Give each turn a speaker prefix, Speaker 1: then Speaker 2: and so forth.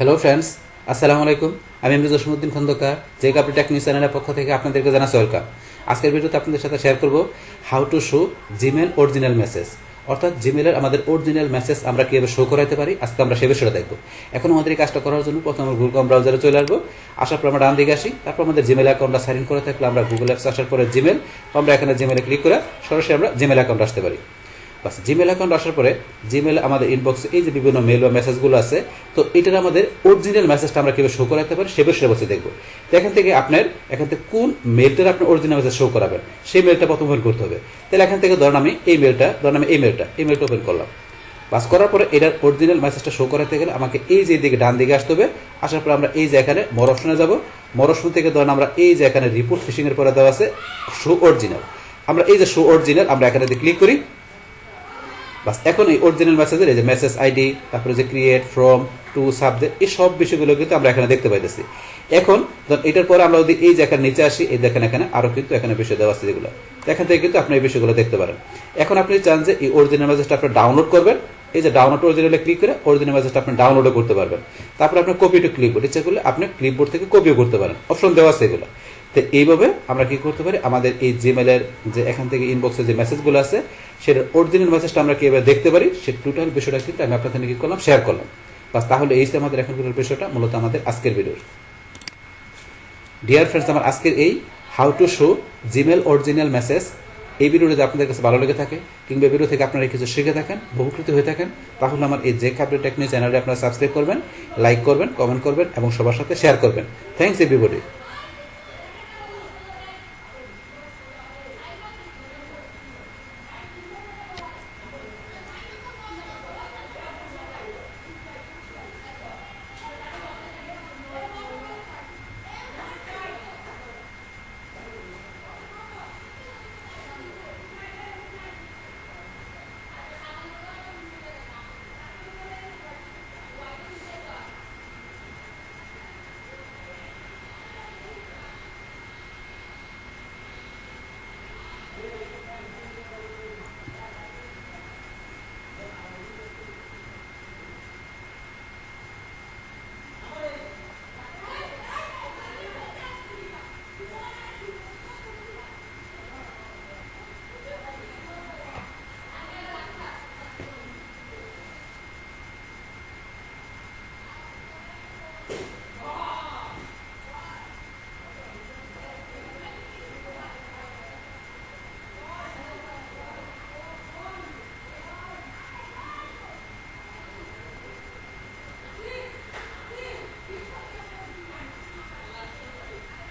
Speaker 1: Hello friends, আসসালামু আলাইকুম। আমি এমডি জসিমউদ্দিন খন্দকার, যে কাপড় টেক নিউজ চ্যানেলের পক্ষ থেকে আপনাদেরকে জানাচ্ছি ওয়েলকাম। আজকের ভিডিওতে আপনাদের সাথে শেয়ার করব how to show Gmail original message, অর্থাৎ জিমেলের আমাদের অরিজিনাল মেসেজ আমরা কীভাবে শো করাতে পারি। আজকে আমরা সে বিষয়টা দেখব। এখন আমাদের এই কাজটা করার জন্য প্রথমে আমরা গুগল ব্রাউজারে চলে আসবো। আসার পর আমরা ডান দিকে আসি, তারপর আমাদের জিমেল অ্যাকাউন্টটা সাইন ইন করে থাকলে আমরা গুগল অ্যাপস আসার পরে জিমেল, আমরা এখানে জিমেলে ক্লিক করে সরাসরি আমরা জিমেল অ্যাকাউন্ট আসতে পারি। বাস জিমেল অ্যাকাউন্ট আসার পরে জিমেল আমাদের ইনবক্সে এই যে বিভিন্ন মেল বা মেসেজগুলো আছে, তো এটার আমাদের অরিজিনাল মেসেজটা আমরা কীভাবে শো করাতে পারি সে বিষয়ে বসে দেখবো। তো এখান থেকে কোন মেলটার আপনার অরিজিনাল মেসেজ শো করাবেন সেই মেলটা প্রথম ওপেন করতে হবে। তাহলে এখান থেকে ধরেন আমি এই মেলটা ওপেন করলাম। বাস করার পরে এটার অরিজিনাল মেসেজটা শো করাতে গেলে আমাকে এই যে দিকে ডান দিকে আসতে হবে। আসার পর আমরা এই যে এখানে মোর অপশনে যাবো। মোর অপশন থেকে ধরেন আমরা এই যে এখানে রিপোর্ট ফিশিং এর পরে দেওয়া আছে শো অরিজিনাল, আমরা এই যে শো অরিজিনাল আমরা এখানে ক্লিক করি। বাস এখন এই অরিজিনাল মেসেজের এই যে মেসেজ আইডি, তারপরে যে ক্রিয়েট ফ্রম টু সাবজেক্ট, এই সব বিষয়গুলো কিন্তু আমরা এখানে দেখতে পাইতেছি। এখন এটার পরে আমরা যদি এই যে এখানে নিচে আসি, এই দেখেন এখানে আরো কিন্তু এখানে বিষয় দেওয়া আছে যেগুলো, এখান থেকে কিন্তু আপনি এই বিষয়গুলো দেখতে পারেন। এখন আপনি চান যে এই অরিজিনাল মেসেজটা আপনি ডাউনলোড করবেন, এই যে ডাউনলোড অরিজিনালে ক্লিক করে অরিজিনাল মেসেজটা আপনি ডাউনলোডও করতে পারবেন। তারপর আপনি কপি টু ক্লিপবোর্ড, ইচ্ছা করলে আপনি ক্লিপবোর্ড থেকে কপিও করতে পারেন, অপশন দেওয়া আছে এগুলো। তো এইভাবে আমরা কি করতে পারি, আমাদের এই জিমেলের যে এখান থেকে ইনবক্সে যে মেসেজগুলো আছে সেটার অরিজিনাল মেসেজটা আমরা কিভাবে দেখতে পারি সে টোটাল বিষয়টা কিন্তু আমি আপনাদের কি করলাম, শেয়ার করলাম। বাস তাহলে এই আমাদের এখনকার বিষয়টা মূলত আমাদের আজকের ভিডিওর। ডিয়ার ফ্রেন্ডস, আমার আজকের এই how to show Gmail original message এই ভিডিও যদি আপনাদের কাছে ভালো লেগে থাকে কিংবা ভিডিও থেকে আপনারা কিছু শিখে থাকেন, বহুকৃত হয়ে থাকেন, তাহলে আমার এই যে কাপড় টেক নিউজ চ্যানেলটি আপনারা সাবস্ক্রাইব করবেন, লাইক করবেন, কমেন্ট করবেন এবং সবার সাথে শেয়ার করবেন। Thanks everybody.